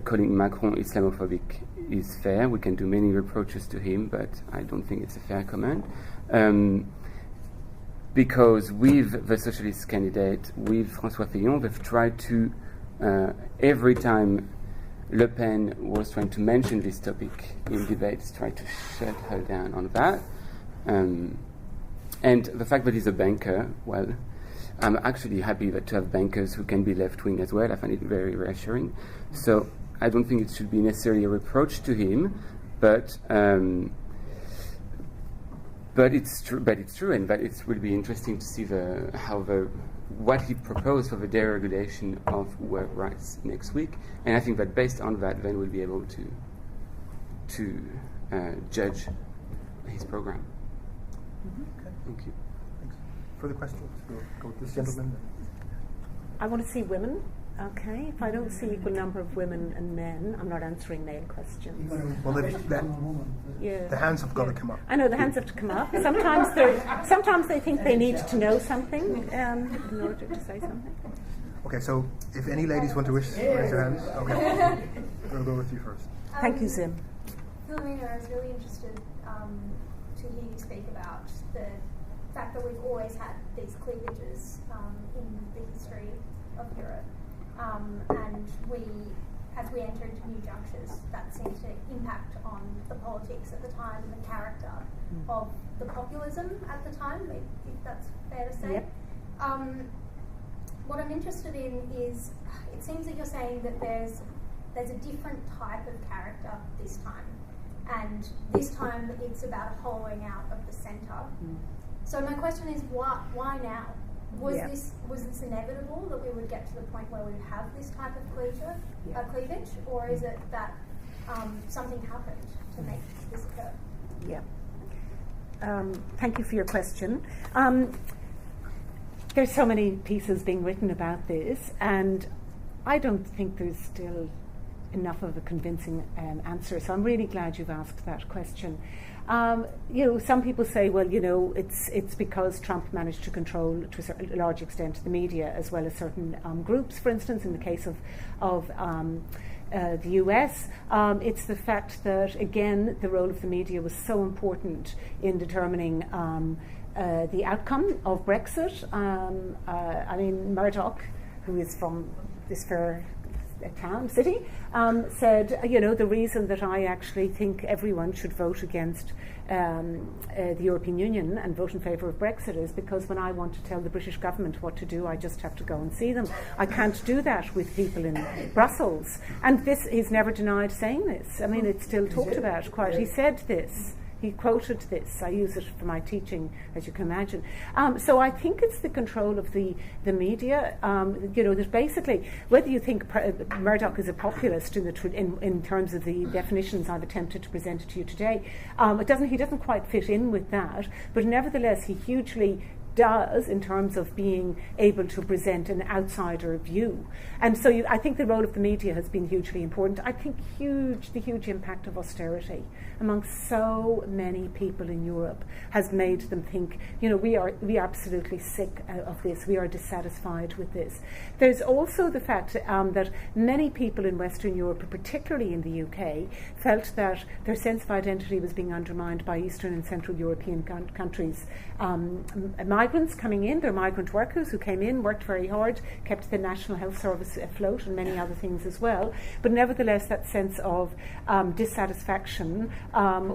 calling Macron Islamophobic is fair. We can do many reproaches to him, but I don't think it's a fair comment. Because with the socialist candidate, with François Fillon, they've tried to, every time Le Pen was trying to mention this topic in debates, try to shut her down on that. And the fact that he's a banker, well, I'm actually happy to have bankers who can be left-wing as well. I find it very reassuring. So I don't think it should be necessarily a reproach to him, but it's true, and that it will be interesting to see what he proposed for the deregulation of work rights next week. And I think that based on that, then we'll be able to judge his program. Okay. Thank you. Thanks. Further questions? We'll go with this gentleman. I want to see women. Okay, if I don't see equal number of women and men, I'm not answering male questions. Well, the hands have got to come up. I know the hands have to come up. Sometimes they think they need to know something in order to say something. Okay, so if any ladies want to raise their hands, okay, we'll go with you first. Thank you, Zim. Philomena, I was really interested to hear you speak about the fact that we've always had these cleavages in the history of Europe. And as we enter into new junctures, that seems to impact on the politics at the time and the character of the populism at the time, if that's fair to say. Yep. What I'm interested in is, it seems that you're saying that there's a different type of character this time, and this time it's about a hollowing out of the centre. So my question is, why now? Was this inevitable that we would get to the point where we would have this type of cleavage, or is it that something happened to make this occur? Yeah. Thank you for your question. There's so many pieces being written about this, and I don't think there's still enough of a convincing answer. So I'm really glad you've asked that question. Some people say, well, it's because Trump managed to control, to a large extent, the media as well as certain groups. For instance, in the case of the US, it's the fact that, again, the role of the media was so important in determining the outcome of Brexit. Murdoch, who is from this fair city, said, the reason that I actually think everyone should vote against the European Union and vote in favour of Brexit is because when I want to tell the British government what to do, I just have to go and see them. I can't do that with people in Brussels. And he's never denied saying this. I mean, it's still talked about quite. He said this. He quoted this. I use it for my teaching, as you can imagine. So I think it's the control of the media. There's basically, whether you think Murdoch is a populist in terms of the definitions I've attempted to present to you today, he doesn't quite fit in with that. But nevertheless, he hugely does in terms of being able to present an outsider view. And so I think the role of the media has been hugely important. I think the huge impact of austerity among so many people in Europe has made them think, we are absolutely sick of this. We are dissatisfied with this. There's also the fact that many people in Western Europe, particularly in the UK, felt that their sense of identity was being undermined by Eastern and Central European countries. Migrants coming in, they're migrant workers who came in, worked very hard, kept the National Health Service afloat and many other things as well. But nevertheless, that sense of dissatisfaction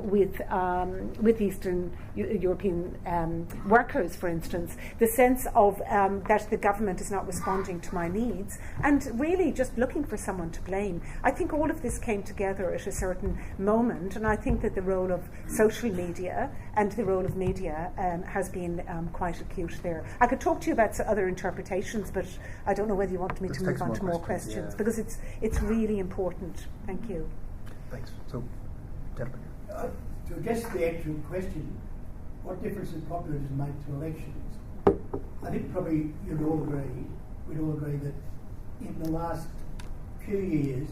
with Eastern European workers, for instance, the sense of that the government is not responding to my needs, and really just looking for someone to blame. I think all of this came together at a certain moment, and I think that the role of social media and the role of media has been quite acute there. I could talk to you about other interpretations, but I don't know whether you want me to move on to more questions, because it's really important. Thank you. Thanks. So, gentlemen. To address the actual question, what difference does populism make to elections? I think probably we'd all agree that in the last few years,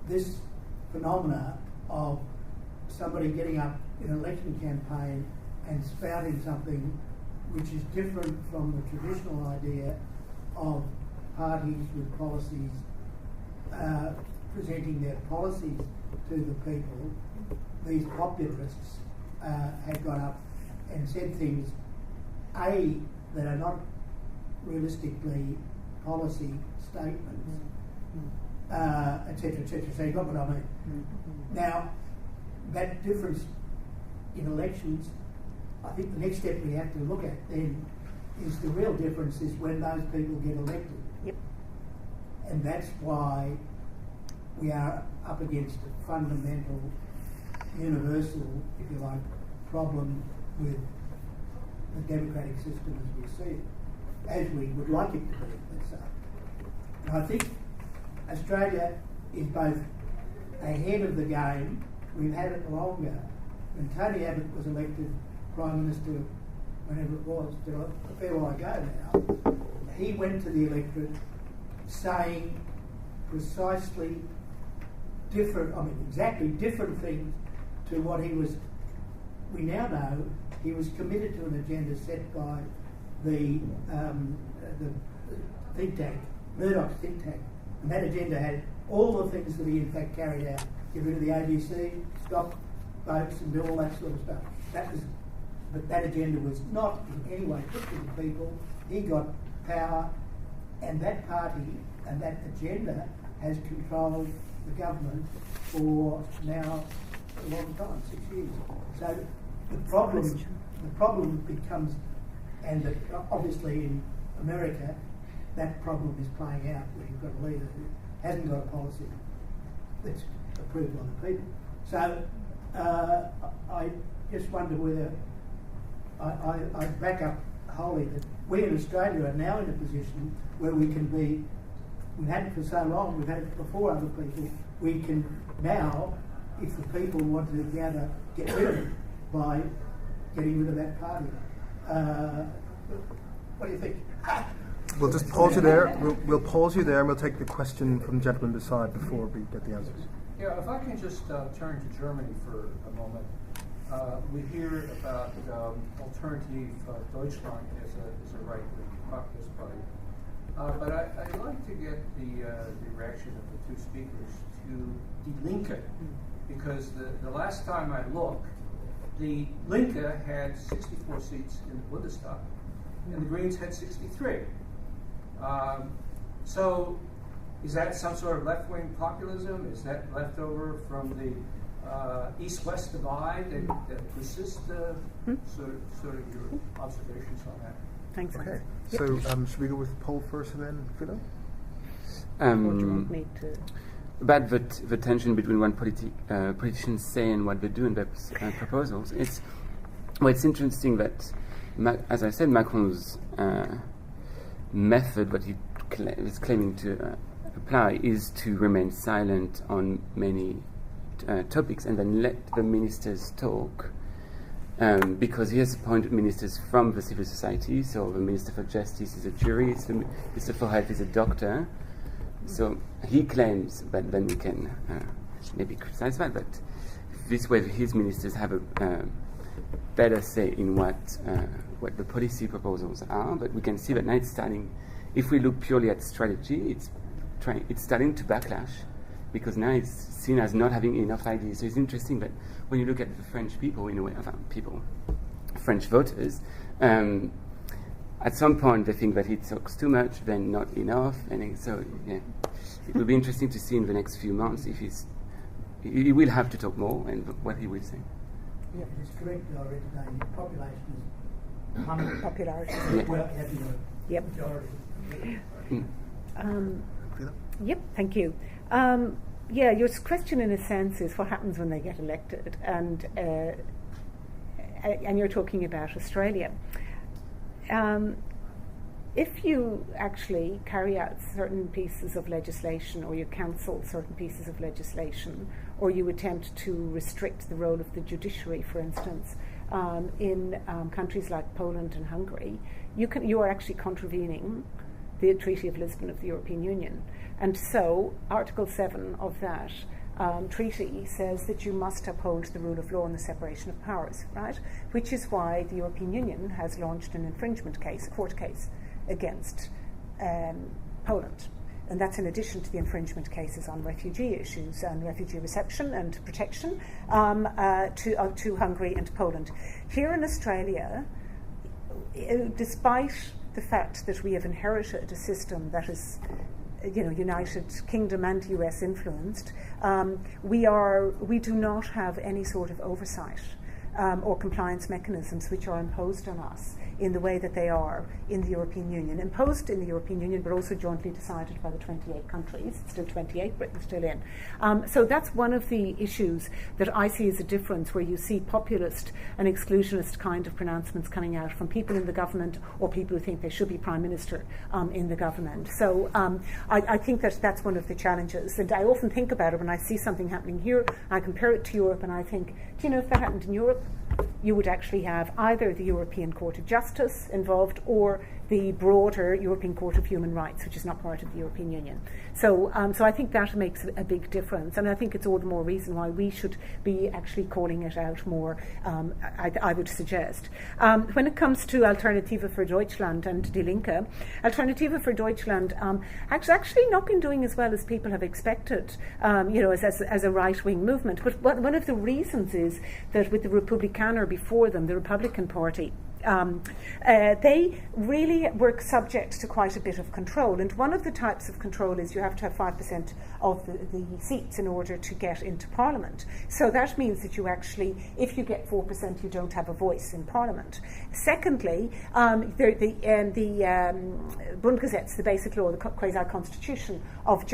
this phenomena of somebody getting up in an election campaign and spouting something which is different from the traditional idea of parties with policies presenting their policies to the people, these populists had got up and said things, that are not realistically policy statements, etc., etc. So you got what I mean. Now, that difference in elections, I think the next step we have to look at then is the real difference is when those people get elected. Yep. And that's why we are up against a fundamental, universal, if you like, problem with the democratic system as we see it, as we would like it to be, let's say. And I think Australia is both ahead of the game, we've had it longer. When Tony Abbott was elected Prime Minister, whenever it was, a fair while ago now, he went to the electorate saying precisely exactly different things to what he was. We now know he was committed to an agenda set by the think tank, Murdoch's think tank, and that agenda had all the things that he in fact carried out: get rid of the ABC, stop votes, and do all that sort of stuff. But that agenda was not in any way put to the people. He got power, and that party and that agenda has controlled the government for now a long time, 6 years. So the problem becomes, and obviously in America, that problem is playing out where you've got a leader who hasn't got a policy that's approved by the people. So I just wonder whether I back up wholly that we in Australia are now in a position where we can be, we've had it for so long, we've had it before other people, we can now, if the people want to gather, get rid of it, by getting rid of that party. What do you think? We'll just pause you there. We'll pause you there, and we'll take the question from the gentleman beside before we get the answers. Yeah, if I can just turn to Germany for a moment. We hear about Alternative Deutschland as a right-wing populist party. But I'd like to get the reaction of the two speakers to Die Linke, because the last time I looked, the Linke had 64 seats in the Bundestag, and the Greens had 63. So is that some sort of left-wing populism? Is that left over from the East-West divide that persists? Sort of your observations on that? Thanks. Okay. So should we go with Paul first and then Philo? What do you want me to? About the tension between what politicians say and what they do in their proposals. It's interesting that, as I said, Macron's method, what he is claiming to apply, is to remain silent on many topics and then let the ministers talk. Because he has appointed ministers from the civil society, so the Minister for Justice is a jurist, the Minister for Health is a doctor. So he claims that then we can maybe criticize that, but this way his ministers have a better say in what the policy proposals are. But we can see that now it's starting. If we look purely at strategy, it's starting to backlash, because now it's seen as not having enough ideas. So it's interesting that when you look at the French people, in a way, French voters, at some point they think that he talks too much, then not enough, and so yeah, it will be interesting to see in the next few months if he will have to talk more and what he will say. Yeah, it's correct. I read today. Population is popularity. Yeah. well, Yep. majority. Yep. Thank you. Yeah, your question in a sense is what happens when they get elected, and you're talking about Australia. If you actually carry out certain pieces of legislation, or you cancel certain pieces of legislation, or you attempt to restrict the role of the judiciary, for instance, in countries like Poland and Hungary, you are actually contravening the Treaty of Lisbon of the European Union. And so Article 7 of that treaty says that you must uphold the rule of law and the separation of powers, right? Which is why the European Union has launched an infringement case, a court case, against Poland. And that's in addition to the infringement cases on refugee issues and refugee reception and protection to Hungary and Poland. Here in Australia, despite the fact that we have inherited a system that is, United Kingdom and US influenced, we do not have any sort of oversight or compliance mechanisms which are imposed on us in the way that they are in the European Union. Imposed in the European Union, but also jointly decided by the 28 countries. It's still 28, Britain's still in. So that's one of the issues that I see as a difference, where you see populist and exclusionist kind of pronouncements coming out from people in the government or people who think they should be Prime Minister in the government. So I think that's one of the challenges. And I often think about it when I see something happening here, I compare it to Europe, and I think, do you know, if that happened in Europe, you would actually have either the European Court of Justice involved or the broader European Court of Human Rights, which is not part of the European Union. So I think that makes a big difference, and I think it's all the more reason why we should be actually calling it out more, I would suggest. When it comes to Alternative for Deutschland and Die Linke, Alternative for Deutschland has actually not been doing as well as people have expected, as a right-wing movement. But one of the reasons is that with the Republikaner before them, the Republican Party, they really were subject to quite a bit of control, and one of the types of control is you have to have 5% of the seats in order to get into Parliament. So that means that you actually, if you get 4%, you don't have a voice in Parliament. Secondly, the Grundgesetz, the basic law, the quasi-constitution of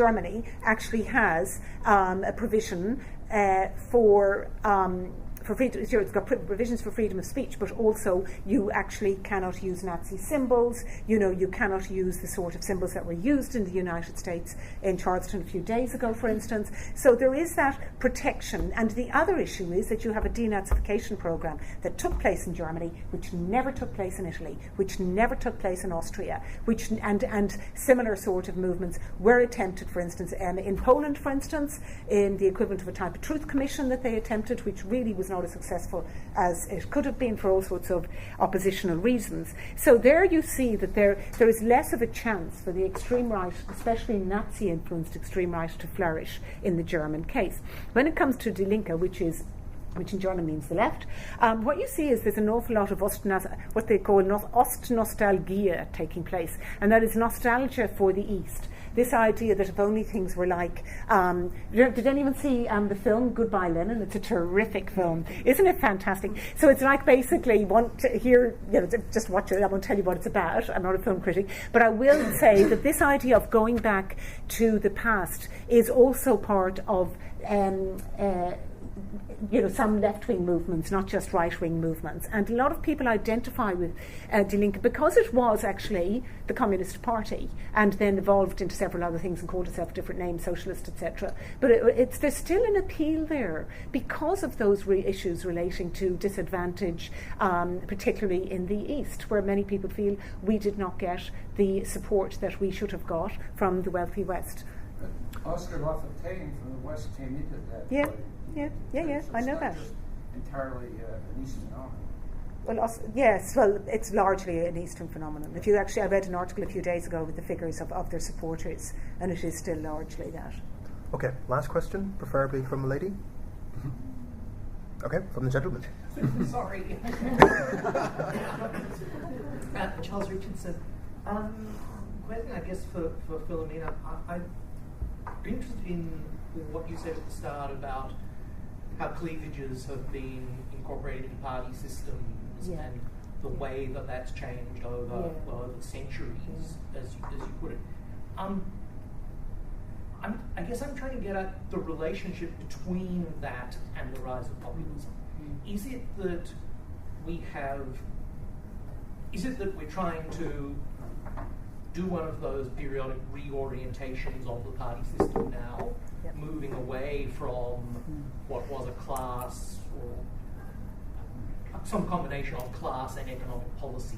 for freedom. It's got provisions for freedom of speech, but also you actually cannot use Nazi symbols. You cannot use the sort of symbols that were used in the United States in Charleston a few days ago, for instance. So there is that protection. And the other issue is that you have a denazification program that took place in Germany, which never took place in Italy, which never took place in Austria, and similar sort of movements were attempted, for instance, in Poland, for instance, in the equivalent of a type of truth commission that they attempted, which really was not as successful as it could have been for all sorts of oppositional reasons. So there you see that there is less of a chance for the extreme right, especially Nazi-influenced extreme right, to flourish in the German case. When it comes to Die Linke, which in German means the left, what you see is there's an awful lot of what they call Ostnostalgie taking place, and that is nostalgia for the East. This idea that if only things were like, did anyone see the film Goodbye Lenin? It's a terrific film. Isn't it fantastic? So it's like basically you want to hear, just watch it. I won't tell you what it's about. I'm not a film critic. But I will say that this idea of going back to the past is also part of some left-wing movements, not just right-wing movements. And a lot of people identify with Die Linke because it was actually the Communist Party and then evolved into several other things and called itself different names, socialist, etc. But there's still an appeal there because of those issues relating to disadvantage, particularly in the East, where many people feel we did not get the support that we should have got from the wealthy West. Oscar Lafontaine from the West came into that. Yeah. Party. Yeah, So I know that. It's not just entirely an East phenomenon. Well, it's largely an Eastern phenomenon. I read an article a few days ago with the figures of their supporters, and it is still largely that. Okay, last question, preferably from a lady. Okay, from the gentleman. Sorry. Charles Richardson. Question, I guess, for Philomena. I'm interested in what you said at the start about how cleavages have been incorporated in party systems and the way that that's changed over centuries, as you put it. I guess I'm trying to get at the relationship between that and the rise of populism. Is it that we're trying to do one of those periodic reorientations of the party system now, moving away from what was a class or some combination of class and economic policy,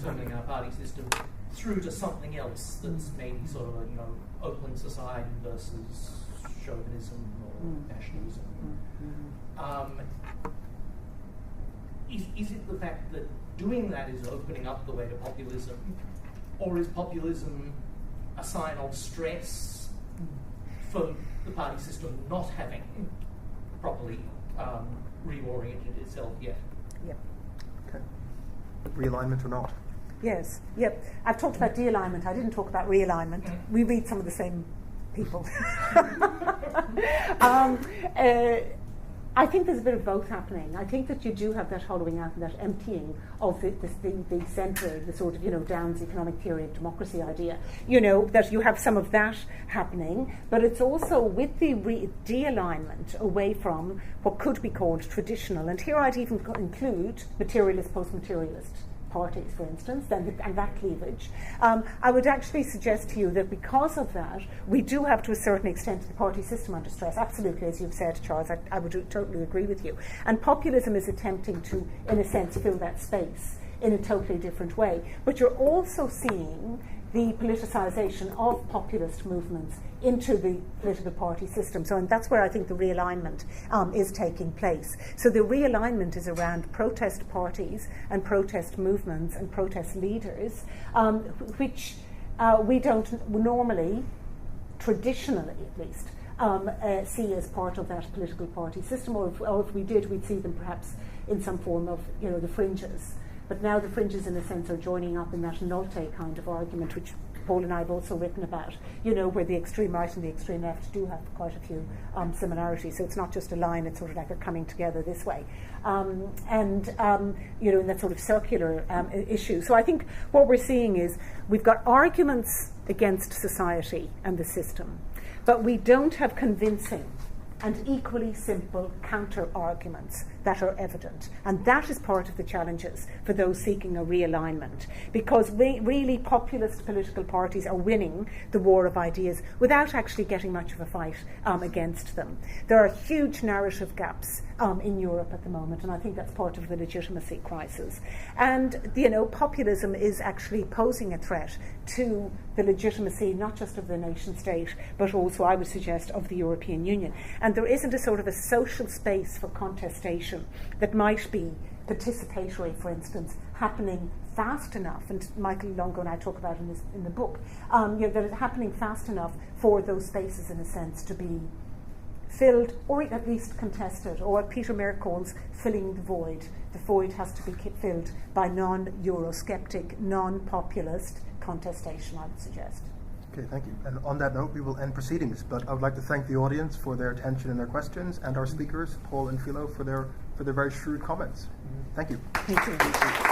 something our party system, through to something else that's maybe sort of a open society versus chauvinism or nationalism. Is it the fact that doing that is opening up the way to populism, or is populism a sign of stress for the party system not having properly reoriented itself yet? Yep. Okay. Realignment or not? Yes. Yep. I've talked about de-alignment. I didn't talk about realignment. We read some of the same people. I think there's a bit of both happening. I think that you do have that hollowing out and that emptying of the centre, the sort of, Down's economic theory of democracy idea, that you have some of that happening, but it's also with the de-alignment away from what could be called traditional, and here I'd even include materialist, post-materialist parties, for instance, and that cleavage. I would actually suggest to you that because of that, we do have to a certain extent the party system under stress. Absolutely, as you've said, Charles, I would totally agree with you. And populism is attempting to, in a sense, fill that space in a totally different way. But you're also seeing the politicisation of populist movements into the political party system. So, and that's where I think the realignment is taking place. So the realignment is around protest parties and protest movements and protest leaders, which we don't normally, traditionally at least, see as part of that political party system, or if we did, we'd see them perhaps in some form of, the fringes. But now the fringes, in a sense, are joining up in that Nolte kind of argument, which Paul and I have also written about, where the extreme right and the extreme left do have quite a few similarities. So it's not just a line, it's sort of like they're coming together this way. In that sort of circular issue. So I think what we're seeing is we've got arguments against society and the system, but we don't have convincing and equally simple counter-arguments that are evident. And that is part of the challenges for those seeking a realignment, because really populist political parties are winning the war of ideas without actually getting much of a fight against them. There are huge narrative gaps in Europe at the moment, and I think that's part of the legitimacy crisis. And, populism is actually posing a threat to the legitimacy not just of the nation state, but also, I would suggest, of the European Union. And there isn't a sort of a social space for contestation that might be participatory, for instance, happening fast enough, and Michael Longo and I talk about in the book, that it's happening fast enough for those spaces, in a sense, to be filled, or at least contested, or what Peter Mayer calls filling the void. The void has to be filled by non-Eurosceptic, non-populist contestation, I would suggest. Okay, thank you. And on that note, we will end proceedings. But I would like to thank the audience for their attention and their questions, and our speakers, Paul and Philo, for their very shrewd comments. Thank you. Thank you.